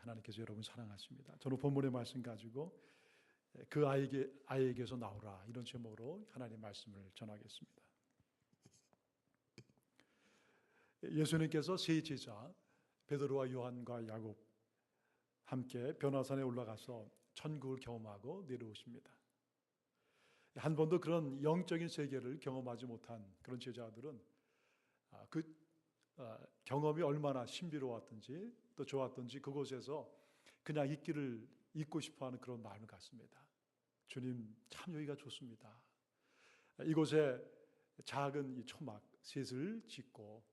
하나님께서 여러분 사랑하십니다. 저는 본문의 말씀 가지고 그 아이에게서 나오라 이런 제목으로 하나님의 말씀을 전하겠습니다. 예수님께서 세 제자 베드로와 요한과 야곱 함께 변화산에 올라가서 천국을 경험하고 내려오십니다. 한 번도 그런 영적인 세계를 경험하지 못한 그런 제자들은 그 경험이 얼마나 신비로웠던지 또 좋았던지 그곳에서 그냥 있기를 있고 싶어하는 그런 마음을 갖습니다. 주님 참 여기가 좋습니다. 이곳에 작은 이 초막 셋을 짓고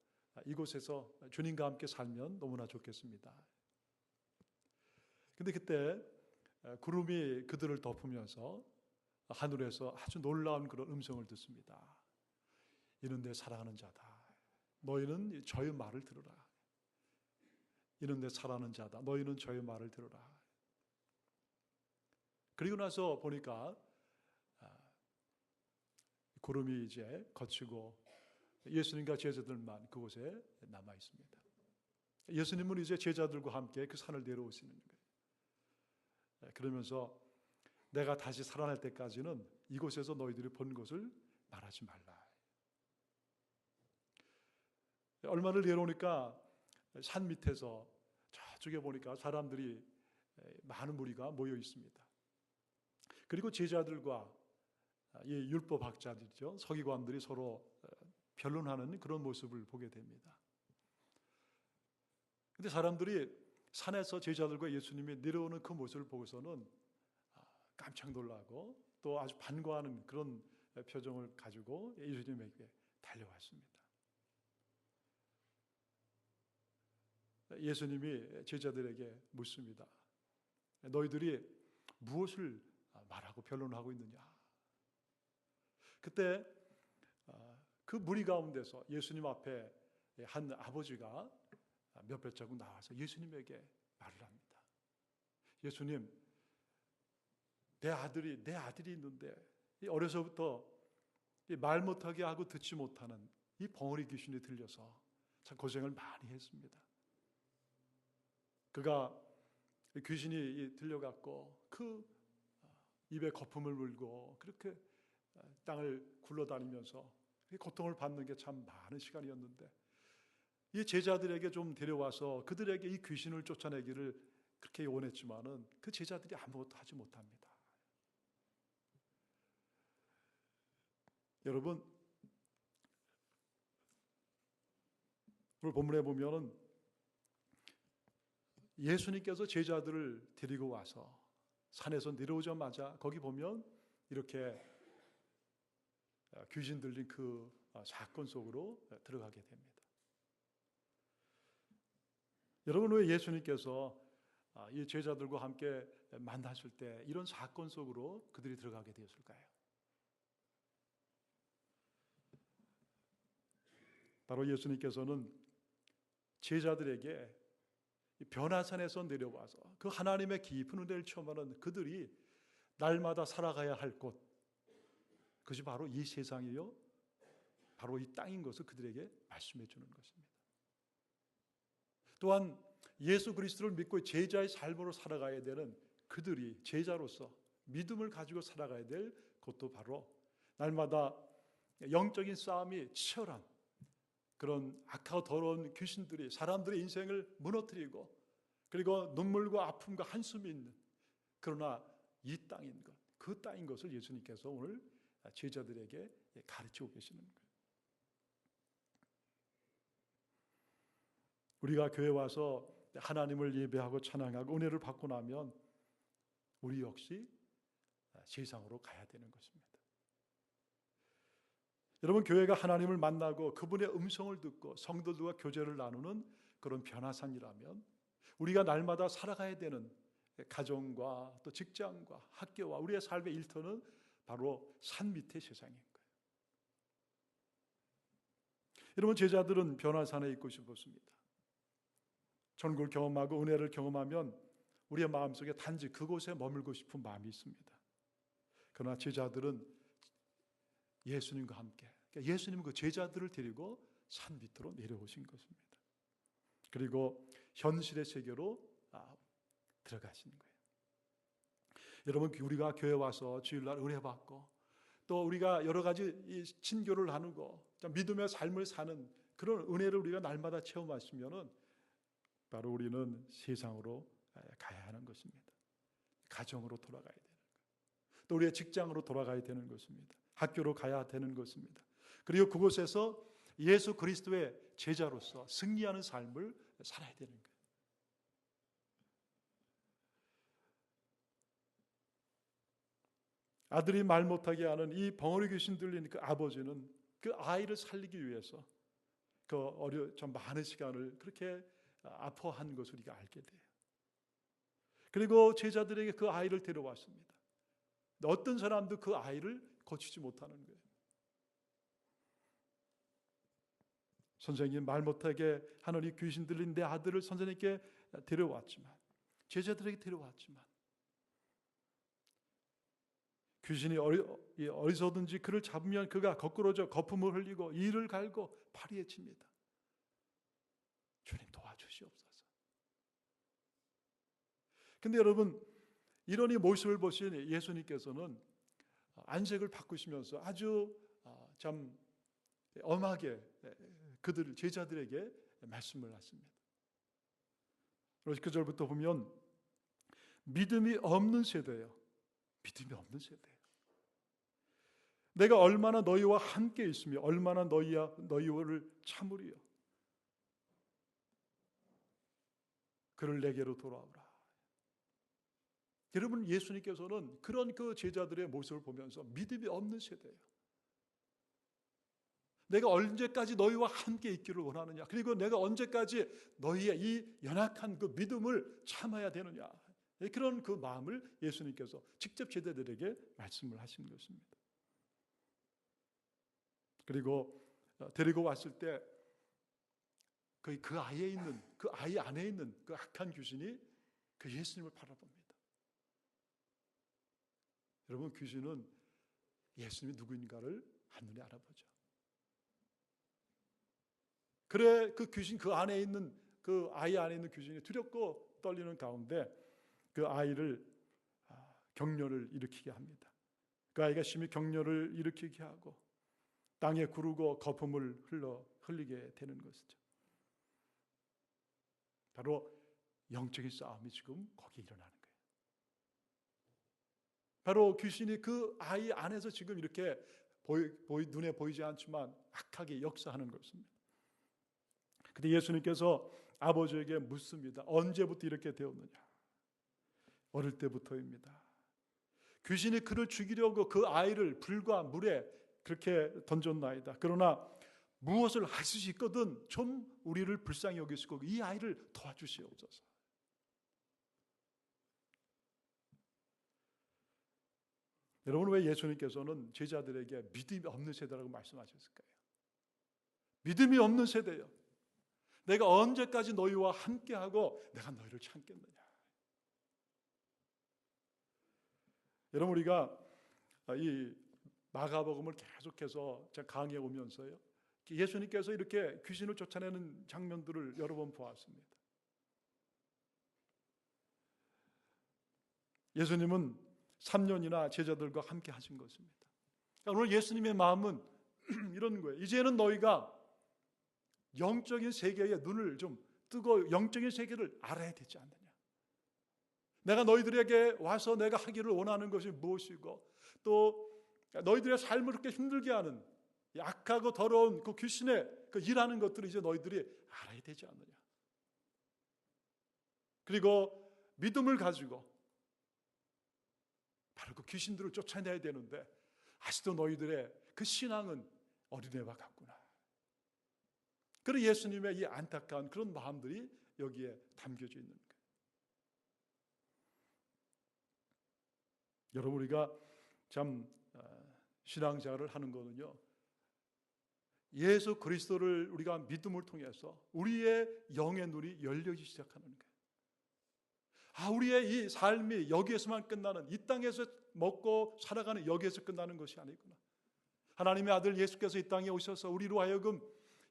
이곳에서 주님과 함께 살면 너무나 좋겠습니다. 근데 그때 구름이 그들을 덮으면서 하늘에서 아주 놀라운 그런 음성을 듣습니다. 이는 내 사랑하는 자다. 너희는 저의 말을 들으라. 이는 내 사랑하는 자다. 너희는 저의 말을 들으라. 그리고 나서 보니까 구름이 이제 거치고 예수님과 제자들만 그곳에 남아 있습니다. 예수님은 이제 제자들과 함께 그 산을 내려오시는 거예요. 그러면서 내가 다시 살아날 때까지는 이곳에서 너희들이 본 것을 말하지 말라. 얼마를 내려오니까 산 밑에서 저쪽에 보니까 사람들이 많은 무리가 모여 있습니다. 그리고 제자들과 이 율법학자들이죠. 서기관들이 서로 변론하는 그런 모습을 보게 됩니다. 그런데 사람들이 산에서 제자들과 예수님이 내려오는 그 모습을 보고서는 깜짝 놀라고 또 아주 반가워하는 그런 표정을 가지고 예수님에게 달려왔습니다. 예수님이 제자들에게 묻습니다. 너희들이 무엇을 말하고 변론하고 있느냐? 그때 그 무리 가운데서 예수님 앞에 한 아버지가 몇 발자국 나와서 예수님에게 말을 합니다. 예수님, 내 아들이 있는데 어려서부터 말 못하게 하고 듣지 못하는 이 벙어리 귀신이 들려서 참 고생을 많이 했습니다. 그가 귀신이 들려갖고 그 입에 거품을 물고 그렇게 땅을 굴러다니면서 고통을 받는 게 참 많은 시간이었는데 이 제자들에게 좀 데려와서 그들에게 이 귀신을 쫓아내기를 그렇게 원했지만은 그 제자들이 아무것도 하지 못합니다. 여러분, 오늘 본문에 보면은 예수님께서 제자들을 데리고 와서 산에서 내려오자마자 거기 보면 이렇게 귀신 들린 그 사건 속으로 들어가게 됩니다. 여러분, 왜 예수님께서 이 제자들과 함께 만나실 때 이런 사건 속으로 그들이 들어가게 되었을까요? 바로 예수님께서는 제자들에게 변화산에서 내려와서 그 하나님의 깊은 은혜를 체험하는 그들이 날마다 살아가야 할 곳, 그것이 바로 이 세상이요, 바로 이 땅인 것을 그들에게 말씀해 주는 것입니다. 또한 예수 그리스도를 믿고 제자의 삶으로 살아가야 되는 그들이 제자로서 믿음을 가지고 살아가야 될 것도 바로 날마다 영적인 싸움이 치열한 그런 악하고 더러운 귀신들이 사람들의 인생을 무너뜨리고 그리고 눈물과 아픔과 한숨이 있는 그러나 이 땅인 것, 그 땅인 것을 예수님께서 오늘 제자들에게 가르치고 계시는 거예요. 우리가 교회 와서 하나님을 예배하고 찬양하고 은혜를 받고 나면 우리 역시 세상으로 가야 되는 것입니다. 여러분, 교회가 하나님을 만나고 그분의 음성을 듣고 성도들과 교제를 나누는 그런 변화산이라면 우리가 날마다 살아가야 되는 가정과 또 직장과 학교와 우리의 삶의 일터는 바로 산 밑의 세상인 거예요. 여러분, 제자들은 변화산에 있고 싶었습니다. 천국을 경험하고 은혜를 경험하면 우리의 마음속에 단지 그곳에 머물고 싶은 마음이 있습니다. 그러나 제자들은 예수님과 함께, 그러니까 예수님은 그 제자들을 데리고 산 밑으로 내려오신 것입니다. 그리고 현실의 세계로 들어가시는 거예요. 여러분, 우리가 교회 와서 주일날 은혜 받고 또 우리가 여러 가지 이 친교를 나누고 믿음의 삶을 사는 그런 은혜를 우리가 날마다 체험하시면은 바로 우리는 세상으로 가야 하는 것입니다. 가정으로 돌아가야 되는 것. 또 우리의 직장으로 돌아가야 되는 것입니다. 학교로 가야 되는 것입니다. 그리고 그곳에서 예수 그리스도의 제자로서 승리하는 삶을 살아야 되는 거예요. 아들이 말 못하게 하는 이 벙어리 귀신 들린 그 아버지는 그 아이를 살리기 위해서 좀 많은 시간을 그렇게 아파한 것을 우리가 알게 돼요. 그리고 제자들에게 그 아이를 데려왔습니다. 어떤 사람도 그 아이를 고치지 못하는 거예요. 선생님, 말 못하게 하는 이 귀신 들린 내 아들을 선생님께 데려왔지만, 제자들에게 데려왔지만 귀신이 어디서든지 그를 잡으면 그가 거꾸로져 거품을 흘리고 이를 갈고 파리에 칩니다. 주님 도와주시옵소서. 근데 여러분, 이런 이 모습을 보신 예수님께서는 안색을 바꾸시면서 아주 참 엄하게 그들 제자들에게 말씀을 하십니다. 그래서 그 절부터 보면 믿음이 없는 세대예요. 믿음이 없는 세대예요. 내가 얼마나 너희와 함께 있으며 얼마나 너희를 참으리요. 그를 내게로 돌아오라. 여러분, 예수님께서는 그런 그 제자들의 모습을 보면서 믿음이 없는 세대예요. 내가 언제까지 너희와 함께 있기를 원하느냐? 그리고 내가 언제까지 너희의 이 연약한 그 믿음을 참아야 되느냐? 그런 그 마음을 예수님께서 직접 제자들에게 말씀을 하신 것입니다. 그리고 데리고 왔을 때 그 아이에 있는 그 아이 안에 있는 그 악한 귀신이 그 예수님을 바라봅니다. 여러분, 귀신은 예수님이 누구인가를 한눈에 알아보죠. 그래, 그 귀신, 그 안에 있는 그 아이 안에 있는 귀신이 두렵고 떨리는 가운데 그 아이를 격려를 일으키게 합니다. 그 아이가 심히 격려를 일으키게 하고 땅에 구르고 거품을 흘리게 되는 것이죠. 바로 영적인 싸움이 지금 거기에 일어나는 거예요. 바로 귀신이 그 아이 안에서 지금 이렇게 눈에 보이지 않지만 악하게 역사하는 것입니다. 근데 예수님께서 아버지에게 묻습니다. 언제부터 이렇게 되었느냐? 어릴 때부터입니다. 귀신이 그를 죽이려고 그 아이를 불과 물에 그렇게 던졌나이다. 그러나 무엇을 하실 수 있거든 좀 우리를 불쌍히 여기시고 이 아이를 도와주시옵소서. 여러분, 왜 예수님께서는 제자들에게 믿음이 없는 세대라고 말씀하셨을까요? 믿음이 없는 세대요. 내가 언제까지 너희와 함께하고 내가 너희를 참겠느냐. 여러분, 우리가 이 마가복음을 계속해서 강의해 오면서요, 예수님께서 이렇게 귀신을 쫓아내는 장면들을 여러 번 보았습니다. 예수님은 3년이나 제자들과 함께 하신 것입니다. 오늘 예수님의 마음은 이런 거예요. 이제는 너희가 영적인 세계의 눈을 좀 뜨고 영적인 세계를 알아야 되지 않느냐. 내가 너희들에게 와서 내가 하기를 원하는 것이 무엇이고 또 너희들의 삶을 그렇게 힘들게 하는 악하고 더러운 그 귀신의 그 일하는 것들을 이제 너희들이 알아야 되지 않느냐. 그리고 믿음을 가지고 바로 그 귀신들을 쫓아내야 되는데 아직도 너희들의 그 신앙은 어린애와 같구나. 그런 예수님의 이 안타까운 그런 마음들이 여기에 담겨져 있는 거예요. 여러분, 우리가 참 신앙생활을 하는 거는요, 예수 그리스도를 우리가 믿음을 통해서 우리의 영의 눈이 열리기 시작하는 거예요. 우리의 이 삶이 여기에서만 끝나는, 이 땅에서 먹고 살아가는 여기에서 끝나는 것이 아니구나. 하나님의 아들 예수께서 이 땅에 오셔서 우리로 하여금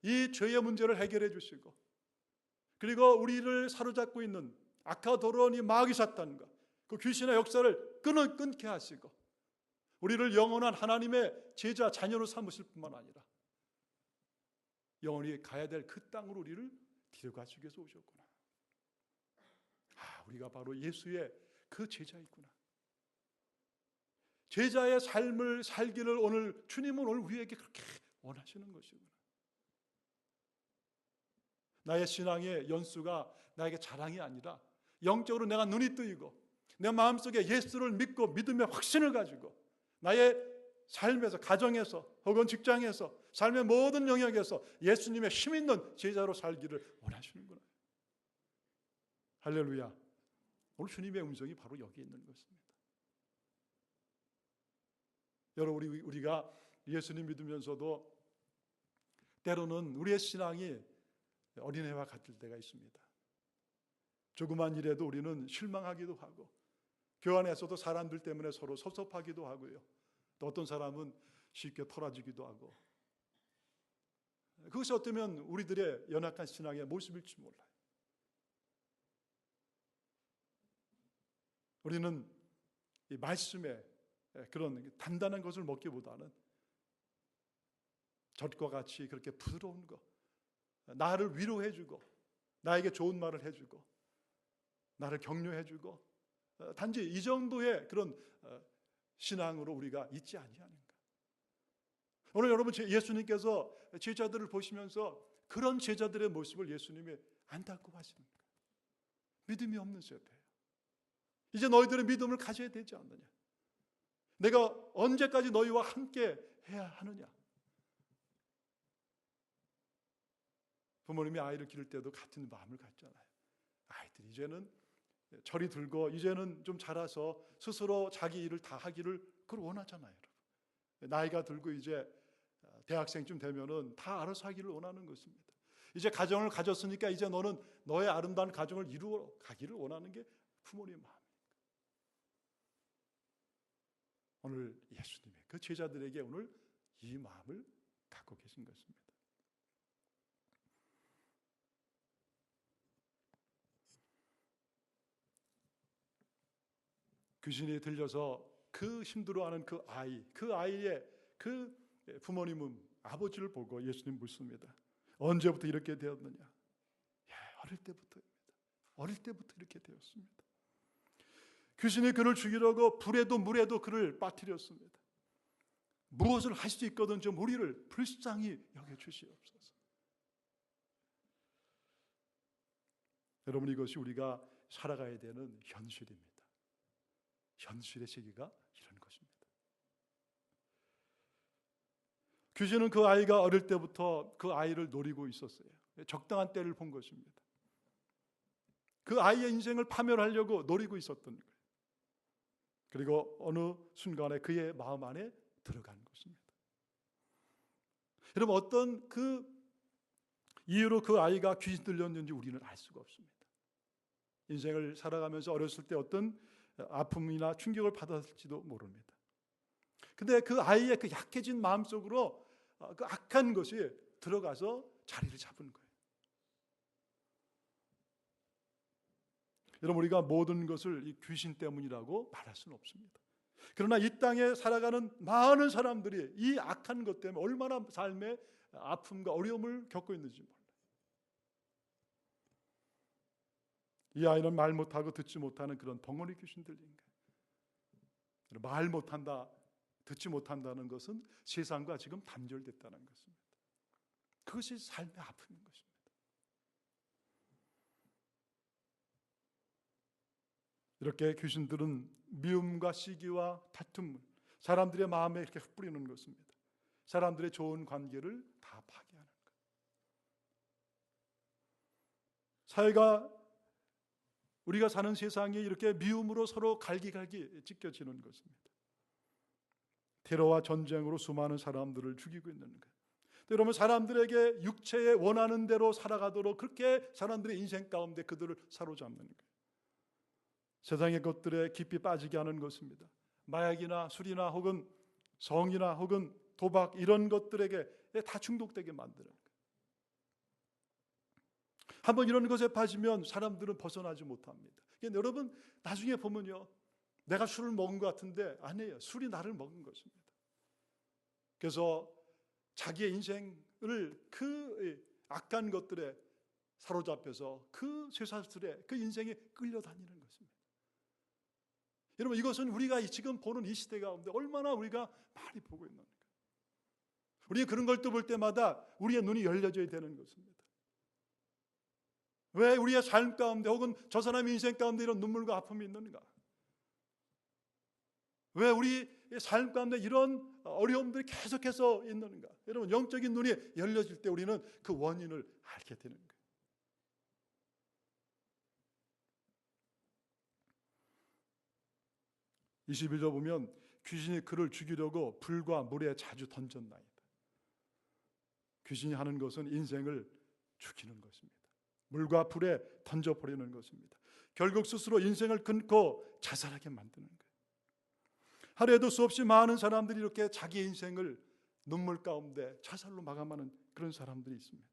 이 죄의 문제를 해결해 주시고 그리고 우리를 사로잡고 있는 아카도론이 마귀 사탄과 그 귀신의 역사를 끊게 하시고 우리를 영원한 하나님의 제자 자녀로 삼으실 뿐만 아니라 영원히 가야 될 그 땅으로 우리를 데려가시기 위해서 오셨구나. 우리가 바로 예수의 그 제자이구나. 제자의 삶을 살기를 오늘 주님은 오늘 우리에게 그렇게 원하시는 것이구나. 나의 신앙의 연수가 나에게 자랑이 아니라 영적으로 내가 눈이 뜨이고 내 마음속에 예수를 믿고 믿음의 확신을 가지고 나의 삶에서, 가정에서 혹은 직장에서 삶의 모든 영역에서 예수님의 힘 있는 제자로 살기를 원하시는구나. 할렐루야. 오늘 주님의 음성이 바로 여기 있는 것입니다. 여러분, 우리가 예수님 믿으면서도 때로는 우리의 신앙이 어린애와 같을 때가 있습니다. 조그만 일에도 우리는 실망하기도 하고 교회 안에서도 사람들 때문에 서로 섭섭하기도 하고요. 또 어떤 사람은 쉽게 털어지기도 하고, 그것이 어쩌면 우리들의 연약한 신앙의 모습일지 몰라요. 우리는 이 말씀에 그런 단단한 것을 먹기보다는 젖과 같이 그렇게 부드러운 것, 나를 위로해주고 나에게 좋은 말을 해주고 나를 격려해주고 단지 이 정도의 그런 신앙으로 우리가 있지 아니하는가. 오늘 여러분, 예수님께서 제자들을 보시면서 그런 제자들의 모습을 예수님이 안타까워 하시는 거예요. 믿음이 없는 세대예요. 이제 너희들은 믿음을 가져야 되지 않느냐. 내가 언제까지 너희와 함께 해야 하느냐. 부모님이 아이를 기를 때도 같은 마음을 갖잖아요. 아이들이 이제는 철이 들고 이제는 좀 자라서 스스로 자기 일을 다 하기를 그걸 원하잖아요. 여러분. 나이가 들고 이제 대학생쯤 되면은 다 알아서 하기를 원하는 것입니다. 이제 가정을 가졌으니까 이제 너는 너의 아름다운 가정을 이루어 가기를 원하는 게 부모님의 마음입니다. 오늘 예수님의 그 제자들에게 오늘 이 마음을 갖고 계신 것입니다. 귀신이 들려서 그 힘들어하는 그 아이의 그 부모님은 아버지를 보고 예수님 묻습니다. 언제부터 이렇게 되었느냐? 어릴 때부터입니다. 어릴 때부터 이렇게 되었습니다. 귀신이 그를 죽이려고 불에도 물에도 그를 빠뜨렸습니다. 무엇을 할 수 있거든 좀 우리를 불쌍히 여겨주시옵소서. 여러분, 이것이 우리가 살아가야 되는 현실입니다. 현실의 세계가 이런 것입니다. 귀신은 그 아이가 어릴 때부터 그 아이를 노리고 있었어요. 적당한 때를 본 것입니다. 그 아이의 인생을 파멸하려고 노리고 있었던 거예요. 그리고 어느 순간에 그의 마음 안에 들어간 것입니다. 여러분, 어떤 그 이유로 그 아이가 귀신 들렸는지 우리는 알 수가 없습니다. 인생을 살아가면서 어렸을 때 어떤 아픔이나 충격을 받았을지도 모릅니다. 근데 그 아이의 그 약해진 마음속으로 그 악한 것이 들어가서 자리를 잡은 거예요. 여러분, 우리가 모든 것을 이 귀신 때문이라고 말할 수는 없습니다. 그러나 이 땅에 살아가는 많은 사람들이 이 악한 것 때문에 얼마나 삶의 아픔과 어려움을 겪고 있는지 몰라요. 이 아이는 말 못하고 듣지 못하는 그런 벙어리 귀신 들린 거예요. 말 못한다, 듣지 못한다는 것은 세상과 지금 단절됐다는 것입니다. 그것이 삶의 아픔인 것입니다. 이렇게 귀신들은 미움과 시기와 다툼, 사람들의 마음에 이렇게 흩뿌리는 것입니다. 사람들의 좋은 관계를 다 파괴하는 것. 사회가, 우리가 사는 세상이 이렇게 미움으로 서로 갈기갈기 찢겨지는 것입니다. 테러와 전쟁으로 수많은 사람들을 죽이고 있는 것. 여러분, 사람들에게 육체에 원하는 대로 살아가도록 그렇게 사람들의 인생 가운데 그들을 사로잡는 거예요. 세상의 것들에 깊이 빠지게 하는 것입니다. 마약이나 술이나 혹은 성이나 혹은 도박, 이런 것들에게 다 중독되게 만드는 거예요. 한번 이런 것에 빠지면 사람들은 벗어나지 못합니다. 여러분 나중에 보면요, 내가 술을 먹은 것 같은데 아니에요. 술이 나를 먹은 것입니다. 그래서 자기의 인생을 그 악한 것들에 사로잡혀서 그 쇠사슬에 그 인생에 끌려다니는 것입니다. 여러분 이것은 우리가 지금 보는 이 시대 가운데 얼마나 우리가 많이 보고 있는가. 우리가 그런 걸 또 볼 때마다 우리의 눈이 열려져야 되는 것입니다. 왜 우리의 삶 가운데 혹은 저 사람의 인생 가운데 이런 눈물과 아픔이 있는가? 왜 우리의 삶 가운데 이런 어려움들이 계속해서 있는가? 여러분 영적인 눈이 열려질 때 우리는 그 원인을 알게 되는 거예요. (21절) 보면 귀신이 그를 죽이려고 불과 물에 자주 던졌나이다. 귀신이 하는 것은 인생을 죽이는 것입니다. 물과 불에 던져버리는 것입니다. 결국 스스로 인생을 끊고 자살하게 만드는 거예요. 하루에도 수없이 많은 사람들이 이렇게 자기 인생을 눈물 가운데 자살로 마감하는 그런 사람들이 있습니다.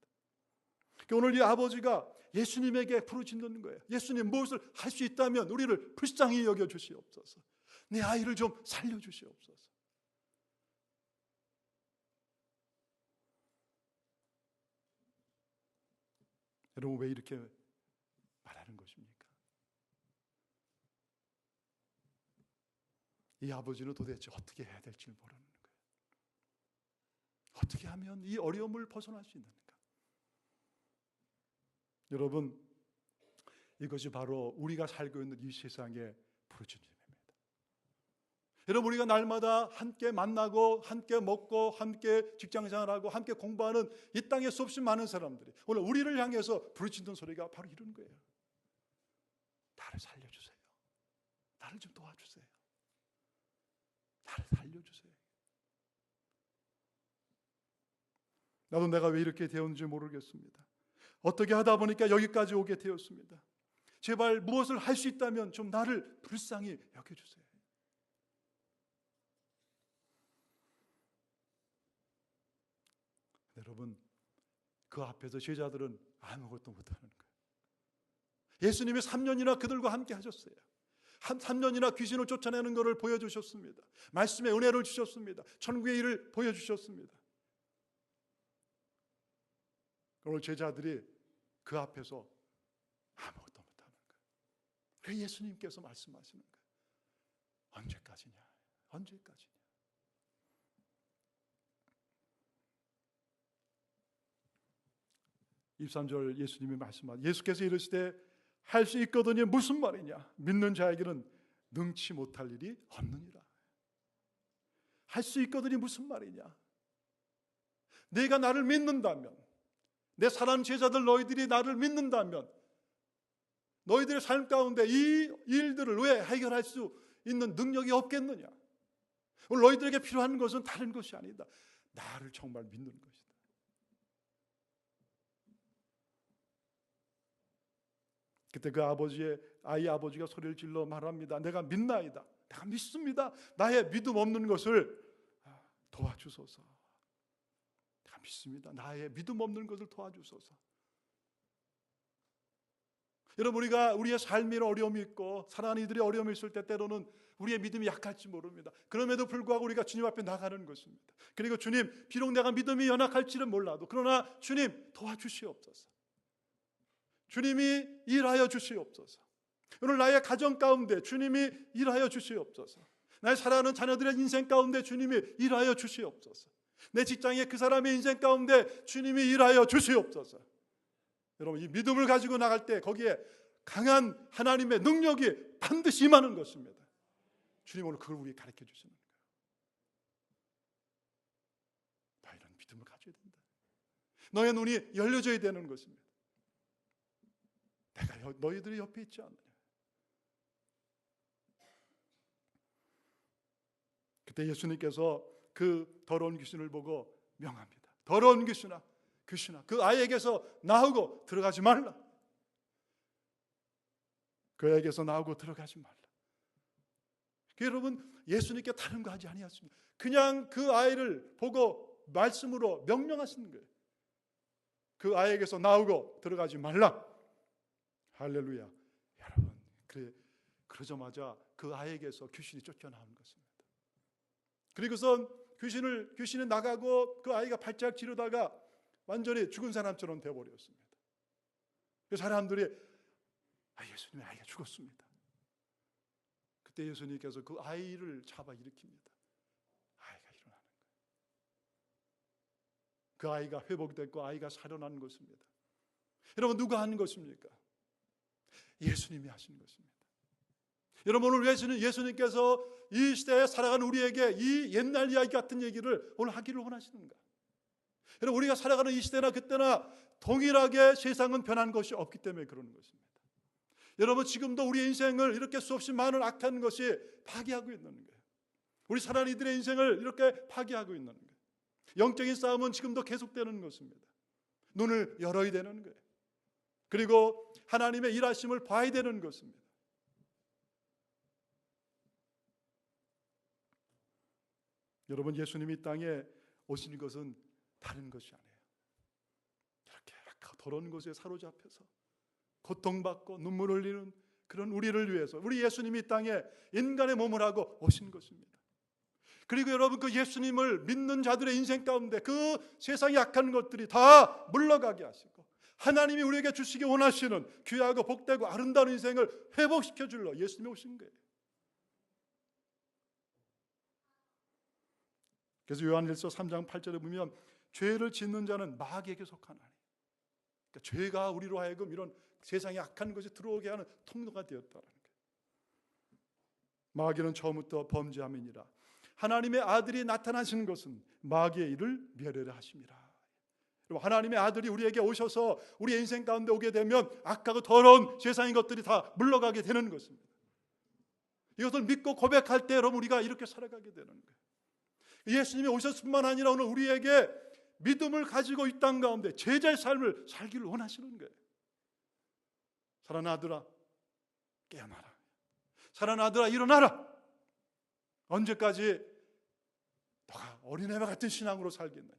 오늘 이 아버지가 예수님에게 부르짖는 거예요. 예수님, 무엇을 할 수 있다면 우리를 불쌍히 여겨주시옵소서. 내 아이를 좀 살려주시옵소서. 여러분 왜 이렇게 말하는 것입니까? 이 아버지는 도대체 어떻게 해야 될지 모르는 거예요. 어떻게 하면 이 어려움을 벗어날 수 있는가? 여러분 이것이 바로 우리가 살고 있는 이 세상의 부르짖음입니다. 여러분 우리가 날마다 함께 만나고 함께 먹고 함께 직장생활하고 함께 공부하는 이 땅에 수없이 많은 사람들이 오늘 우리를 향해서 부르짖는 소리가 바로 이런 거예요. 나를 살려주세요. 나를 좀 도와주세요. 나를 살려주세요. 나도 내가 왜 이렇게 되었는지 모르겠습니다. 어떻게 하다 보니까 여기까지 오게 되었습니다. 제발 무엇을 할 수 있다면 좀 나를 불쌍히 여겨주세요. 여러분 그 앞에서 제자들은 아무것도 못하는 거예요. 예수님이 3년이나 그들과 함께 하셨어요. 3년이나 귀신을 쫓아내는 것을 보여주셨습니다. 말씀의 은혜를 주셨습니다. 천국의 일을 보여주셨습니다. 오늘 제자들이 그 앞에서 아무것도 못하는 거예요. 그래서 예수님께서 말씀하시는 거예요. 언제까지냐? 언제까지냐? 23절 예수님이 말씀하시고 예수께서 이르시되 할 수 있거든요. 무슨 말이냐? 믿는 자에게는 능치 못할 일이 없느니라. 할 수 있거든요. 무슨 말이냐? 내가 나를 믿는다면, 내 사랑하는 제자들 너희들이 나를 믿는다면 너희들의 삶 가운데 이 일들을 왜 해결할 수 있는 능력이 없겠느냐? 오늘 너희들에게 필요한 것은 다른 것이 아니다. 나를 정말 믿는 것이다. 그때 그 아이 아버지가 소리를 질러 말합니다. 내가 믿나이다. 내가 믿습니다. 나의 믿음 없는 것을 도와주소서. 내가 믿습니다. 나의 믿음 없는 것을 도와주소서. 여러분 우리의 삶에 어려움이 있고 사랑하는 이들의 어려움이 있을 때 때로는 우리의 믿음이 약할지 모릅니다. 그럼에도 불구하고 우리가 주님 앞에 나가는 것입니다. 그리고 주님, 비록 내가 믿음이 연약할지는 몰라도 그러나 주님 도와주시옵소서. 주님이 일하여 주시옵소서. 오늘 나의 가정 가운데 주님이 일하여 주시옵소서. 나의 사랑하는 자녀들의 인생 가운데 주님이 일하여 주시옵소서. 내 직장의 그 사람의 인생 가운데 주님이 일하여 주시옵소서. 여러분 이 믿음을 가지고 나갈 때 거기에 강한 하나님의 능력이 반드시 임하는 것입니다. 주님 오늘 그걸 우리에게 가르쳐 주시는 거예요. 너희는 믿음을 가져야 된다. 너의 눈이 열려져야 되는 것입니다. 내가 너희들이 옆에 있지 않느냐. 그때 예수님께서 그 더러운 귀신을 보고 명합니다. 더러운 귀신아, 그 아이에게서 나오고 들어가지 말라. 그에게서 나오고 들어가지 말라. 여러분 예수님께 다른 거 하지 아니하십니다. 그냥 그 아이를 보고 말씀으로 명령하시는 거예요. 그 아이에게서 나오고 들어가지 말라. 할렐루야. 여러분, 그러자마자 그 아이에게서 귀신이 쫓겨나오는 것입니다. 그리고선 귀신이 나가고 그 아이가 발작 지르다가 완전히 죽은 사람처럼 되어버렸습니다. 그 사람들이 예수님의 아이가 죽었습니다. 그때 예수님께서 그 아이를 잡아 일으킵니다. 아이가 일어나는 거예요. 그 아이가 회복됐고 아이가 살아나는 것입니다. 여러분, 누가 하는 것입니까? 예수님이 하시는 것입니다. 여러분, 오늘 예수님께서 이 시대에 살아가는 우리에게 이 옛날 이야기 같은 얘기를 오늘 하기를 원하시는가? 여러분, 우리가 살아가는 이 시대나 그때나 동일하게 세상은 변한 것이 없기 때문에 그러는 것입니다. 여러분, 지금도 우리의 인생을 이렇게 수없이 많은 악한 것이 파괴하고 있는 거예요. 우리 살아가는 이들의 인생을 이렇게 파괴하고 있는 거예요. 영적인 싸움은 지금도 계속되는 것입니다. 눈을 열어야 되는 거예요. 그리고 하나님의 일하심을 봐야 되는 것입니다. 여러분, 예수님이 이 땅에 오신 것은 다른 것이 아니에요. 이렇게 악하고 더러운 것에 사로잡혀서 고통받고 눈물 흘리는 그런 우리를 위해서 우리 예수님이 이 땅에 인간의 몸을 하고 오신 것입니다. 그리고 여러분, 그 예수님을 믿는 자들의 인생 가운데 그 세상의 악한 것들이 다 물러가게 하시고 하나님이 우리에게 주시기 원하시는 귀하고 복되고 아름다운 인생을 회복시켜 줄러 예수님이 오신 거예요. 그래서 요한일서 3장 8절에 보면 죄를 짓는 자는 마귀에게 속하나니, 그러니까 죄가 우리로 하여금 이런 세상에 악한 것이 들어오게 하는 통로가 되었다는 거예요. 마귀는 처음부터 범죄함이니라. 하나님의 아들이 나타나신 것은 마귀의 일을 멸하려 하심이라. 하나님의 아들이 우리에게 오셔서 우리의 인생 가운데 오게 되면 악하고 더러운 세상의 것들이 다 물러가게 되는 것입니다. 이것을 믿고 고백할 때 여러분, 우리가 이렇게 살아가게 되는 거예요. 예수님이 오셨을 뿐만 아니라 오늘 우리에게 믿음을 가지고 이 땅 가운데 제자의 삶을 살기를 원하시는 거예요. 사랑하는 아들아, 깨어나라. 사랑하는 아들아, 일어나라. 언제까지 너가 어린애와 같은 신앙으로 살겠느냐?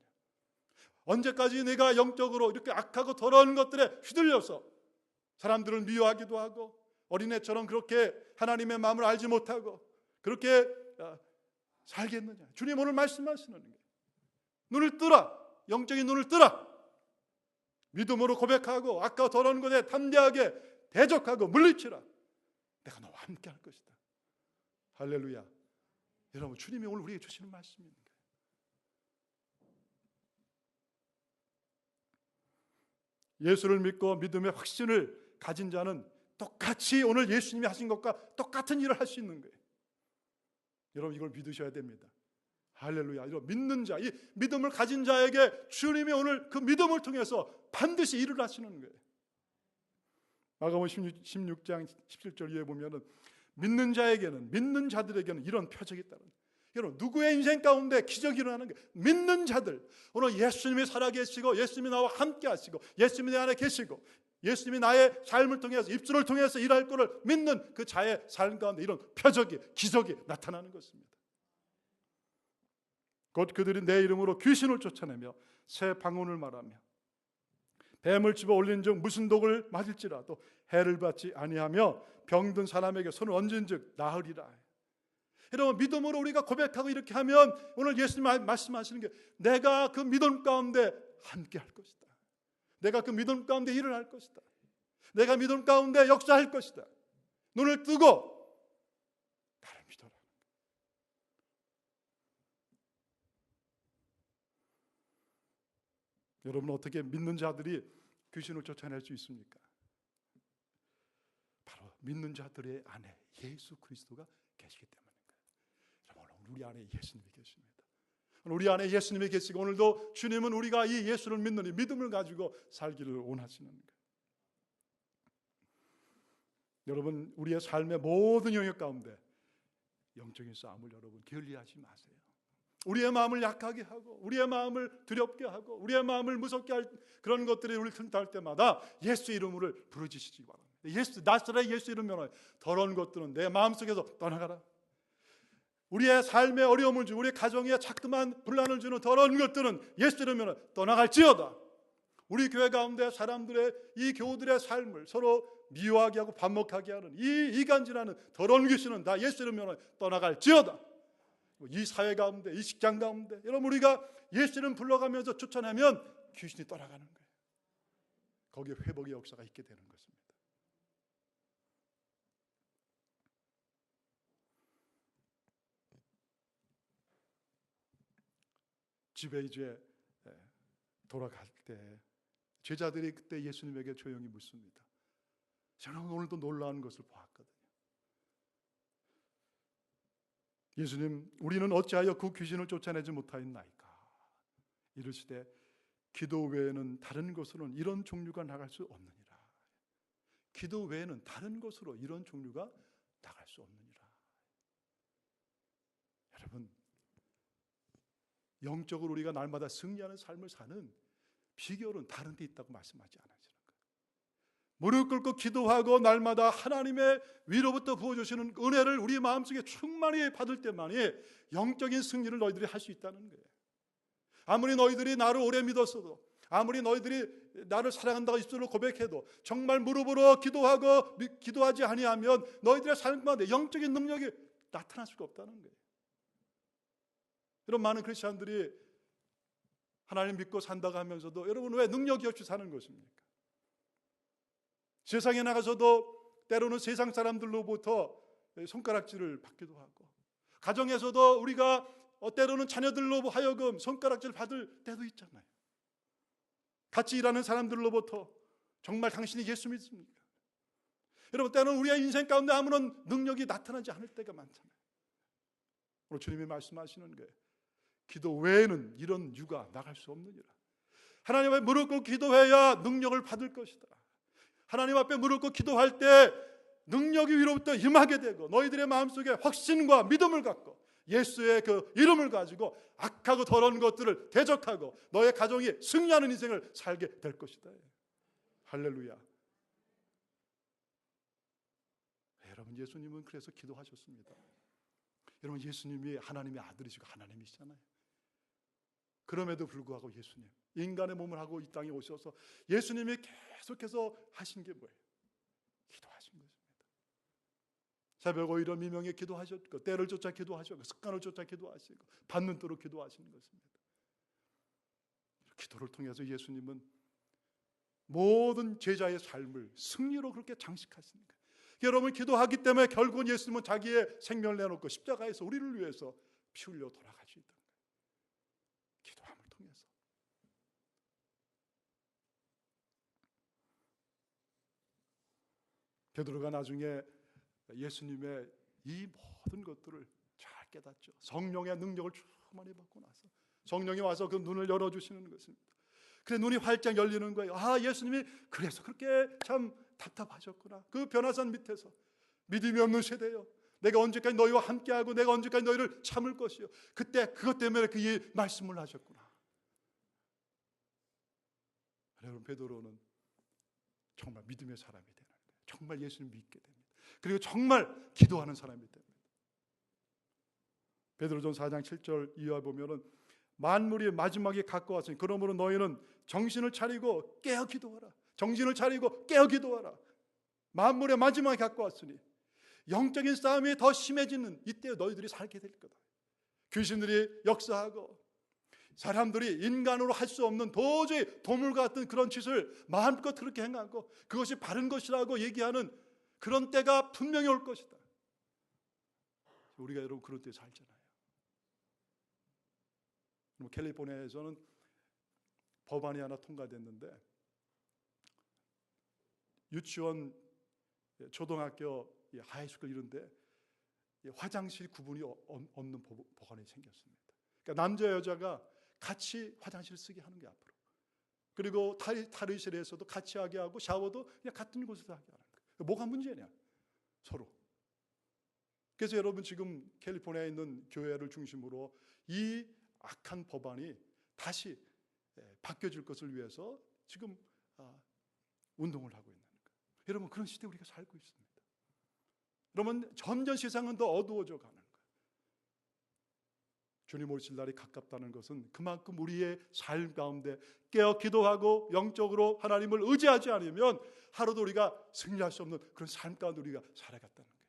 언제까지 내가 영적으로 이렇게 악하고 더러운 것들에 휘둘려서 사람들을 미워하기도 하고 어린애처럼 그렇게 하나님의 마음을 알지 못하고 그렇게 살겠느냐? 주님 오늘 말씀하시는 거예요. 눈을 뜨라. 영적인 눈을 뜨라. 믿음으로 고백하고 악하고 더러운 것에 담대하게 대적하고 물리치라. 내가 너와 함께 할 것이다. 할렐루야. 여러분, 주님이 오늘 우리에게 주시는 말씀입니다. 예수를 믿고 믿음의 확신을 가진 자는 똑같이 오늘 예수님이 하신 것과 똑같은 일을 할 수 있는 거예요. 여러분, 이걸 믿으셔야 됩니다. 할렐루야. 이런 믿는 자, 이 믿음을 가진 자에게 주님이 오늘 그 믿음을 통해서 반드시 일을 하시는 거예요. 마가복음 16장 17절 이에 보면은 믿는 자에게는, 믿는 자들에게는 이런 표적이 있다는 거예요. 여러분, 누구의 인생 가운데 기적이 일어나는 거예요? 믿는 자들. 오늘 예수님이 살아계시고 예수님이 나와 함께 하시고 예수님이 내 안에 계시고 예수님이 나의 삶을 통해서 입술을 통해서 일할 것을 믿는 그 자의 삶 가운데 이런 표적이, 기적이 나타나는 것입니다. 곧 그들이 내 이름으로 귀신을 쫓아내며 새 방언을 말하며 뱀을 집어 올린 즉 무슨 독을 맞을지라도 해를 받지 아니하며 병든 사람에게 손을 얹은즉 나으리라. 여러분, 믿음으로 우리가 고백하고 이렇게 하면 오늘 예수님 말씀하시는 게 내가 그 믿음 가운데 함께 할 것이다. 내가 그 믿음 가운데 일을 할 것이다. 내가 믿음 가운데 역사할 것이다. 눈을 뜨고 나를 믿어라. 여러분, 어떻게 믿는 자들이 귀신을 쫓아낼 수 있습니까? 바로 믿는 자들의 안에 예수 그리스도가 계시기 때문입니다. 여러분, 우리 안에 예수님이 계십니다. 우리 안에 예수님이 계시고 오늘도 주님은 우리가 이 예수를 믿는 이 믿음을 가지고 살기를 원하시는 거예요. 여러분, 우리의 삶의 모든 영역 가운데 영적인 싸움을 여러분 게을리하지 마세요. 우리의 마음을 약하게 하고 우리의 마음을 두렵게 하고 우리의 마음을 무섭게 할 그런 것들이 우리를 틈탈 때마다 예수 이름을 부르짖으시기 바랍니다. 예수, 나사렛 예수 이름으로 더러운 것들은 내 마음속에서 떠나가라. 우리의 삶에 어려움을 주고 우리의 가정에 자꾸만 분란을 주는 더러운 것들은 예수 이름으로 떠나갈지어다. 우리 교회 가운데 사람들의 이 교우들의 삶을 서로 미워하게 하고 반목하게 하는 이 이간질하는 더러운 귀신은 다 예수 이름으로 떠나갈지어다. 이 사회 가운데, 이 직장 가운데 여러분 우리가 예수 이름 불러가면서 쫓아내면 귀신이 떠나가는 거예요. 거기에 회복의 역사가 있게 되는 것입니다. 집에 이제 돌아갈 때 제자들이 그때 예수님에게 조용히 묻습니다. 저는 오늘도 놀라운 것을 보았거든요. 예수님, 우리는 어찌하여 그 귀신을 쫓아내지 못하였나이까? 이르시되 기도 외에는 다른 것으로는 이런 종류가 나갈 수 없느니라. 기도 외에는 다른 것으로 이런 종류가 나갈 수 없느니라. 여러분, 영적으로 우리가 날마다 승리하는 삶을 사는 비결은 다른 데 있다고 말씀하지 않으시는 거예요. 무릎 꿇고 기도하고 날마다 하나님의 위로부터 부어주시는 은혜를 우리 마음속에 충만히 받을 때만이 영적인 승리를 너희들이 할 수 있다는 거예요. 아무리 너희들이 나를 오래 믿었어도, 아무리 너희들이 나를 사랑한다고 입술로 고백해도 정말 무릎으로 기도하고 기도하지 아니하면 너희들의 삶 가운데 영적인 능력이 나타날 수가 없다는 거예요. 이런 많은 크리스찬들이 하나님 믿고 산다고 하면서도 여러분 왜 능력이 없이 사는 것입니까? 세상에 나가서도 때로는 세상 사람들로부터 손가락질을 받기도 하고, 가정에서도 우리가 때로는 자녀들로 하여금 손가락질 받을 때도 있잖아요. 같이 일하는 사람들로부터 정말 당신이 예수 믿습니까? 여러분 때로는 우리의 인생 가운데 아무런 능력이 나타나지 않을 때가 많잖아요. 오늘 주님이 말씀하시는 거예요. 기도 외에는 이런 유가 나갈 수 없느니라. 하나님 앞에 무릎 꿇고 기도해야 능력을 받을 것이다. 하나님 앞에 무릎 꿇고 기도할 때 능력이 위로부터 임하게 되고 너희들의 마음속에 확신과 믿음을 갖고 예수의 그 이름을 가지고 악하고 더러운 것들을 대적하고 너의 가정이 승리하는 인생을 살게 될 것이다. 할렐루야. 여러분 예수님은 그래서 기도하셨습니다. 여러분 예수님이 하나님의 아들이시고 하나님이시잖아요. 그럼에도 불구하고 예수님 인간의 몸을 하고 이 땅에 오셔서 예수님이 계속해서 하신 게 뭐예요? 기도하신 것입니다. 새벽 5일은 미명에 기도하셨고 때를 쫓아 기도하셨고 습관을 쫓아 기도하시고 받는 대로 기도하시는 것입니다. 기도를 통해서 예수님은 모든 제자의 삶을 승리로 그렇게 장식하시는 거예요. 여러분 기도하기 때문에 결국은 예수님은 자기의 생명을 내놓고 십자가에서 우리를 위해서 피 흘려 돌아갈 수 있다는 거예요. 기도함을 통해서. 베드로가 나중에 예수님의 이 모든 것들을 잘 깨닫죠. 성령의 능력을 충만히 받고 나서 성령이 와서 그 눈을 열어주시는 것입니다. 그래 눈이 활짝 열리는 거예요. 아 예수님이 그래서 그렇게 참 답답하셨구나. 그 변화산 밑에서 믿음이 없는 세대요. 내가 언제까지 너희와 함께하고 내가 언제까지 너희를 참을 것이요. 그때 그것 때문에 그 말씀을 하셨구나. 여러분 베드로는 정말 믿음의 사람이 되는 거예요. 정말 예수를 믿게 됩니다. 그리고 정말 기도하는 사람이 됩니다. 베드로전 4장 7절 이하 보면은 만물이 마지막에 가까웠으니 그러므로 너희는 정신을 차리고 깨어 기도하라. 정신을 차리고 깨어 기도하라. 만물의 마지막에 가까웠으니 영적인 싸움이 더 심해지는 이때 너희들이 살게 될 거다. 귀신들이 역사하고 사람들이 인간으로 할 수 없는 도저히 도물 같은 그런 짓을 마음껏 그렇게 행하고 그것이 바른 것이라고 얘기하는 그런 때가 분명히 올 것이다. 우리가 여러분 그런 때 살잖아요. 캘리포니아에서는 법안이 하나 통과됐는데 유치원, 초등학교, 하이스쿨 이런데 화장실 구분이 없는 법안이 생겼습니다. 그러니까 남자 여자가 같이 화장실 쓰게 하는 게 앞으로. 그리고 탈의실에서도 같이 하게 하고 샤워도 그냥 같은 곳에서 하게 하는 거예요. 뭐가 문제냐? 서로. 그래서 여러분 지금 캘리포니아에 있는 교회를 중심으로 이 악한 법안이 다시 바뀌어질 것을 위해서 지금 운동을 하고 있는 거예요. 여러분 그런 시대에 우리가 살고 있습니다. 여러분 점점 세상은 더 어두워져 가는 거예요. 주님 오실 날이 가깝다는 것은 그만큼 우리의 삶 가운데 깨어 기도하고 영적으로 하나님을 의지하지 않으면 하루도 우리가 승리할 수 없는 그런 삶 가운데 우리가 살아갔다는 거예요.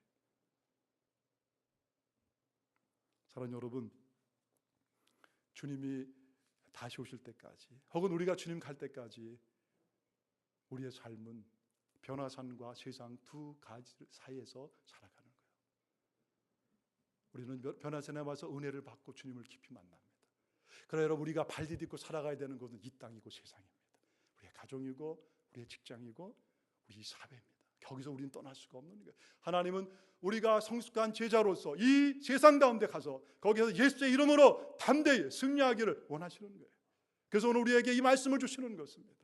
사랑하는 여러분, 주님이 다시 오실 때까지 혹은 우리가 주님 갈 때까지 우리의 삶은 변화산과 세상 두 가지 사이에서 살아가는 거예요. 우리는 변화산에 와서 은혜를 받고 주님을 깊이 만납니다. 그러나 여러분, 우리가 발 디딛고 살아가야 되는 것은 이 땅이고 세상입니다. 우리의 가정이고 우리의 직장이고 우리 사회입니다. 거기서 우리는 떠날 수가 없는 거예요. 하나님은 우리가 성숙한 제자로서 이 세상 가운데 가서 거기서 예수의 이름으로 담대히 승리하기를 원하시는 거예요. 그래서 오늘 우리에게 이 말씀을 주시는 것입니다.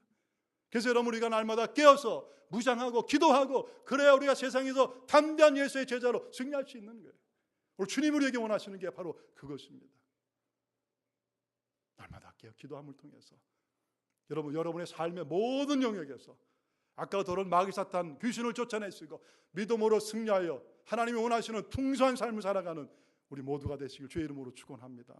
그래서 여러분, 우리가 날마다 깨어서 무장하고 기도하고 그래야 우리가 세상에서 담대한 예수의 제자로 승리할 수 있는 거예요. 오늘 주님 우리에게 원하시는 게 바로 그것입니다. 날마다 깨어 기도함을 통해서 여러분의 삶의 모든 영역에서 아까 들은 마귀 사탄 귀신을 쫓아내시고 믿음으로 승리하여 하나님이 원하시는 풍성한 삶을 살아가는 우리 모두가 되시길 주의 이름으로 축원합니다.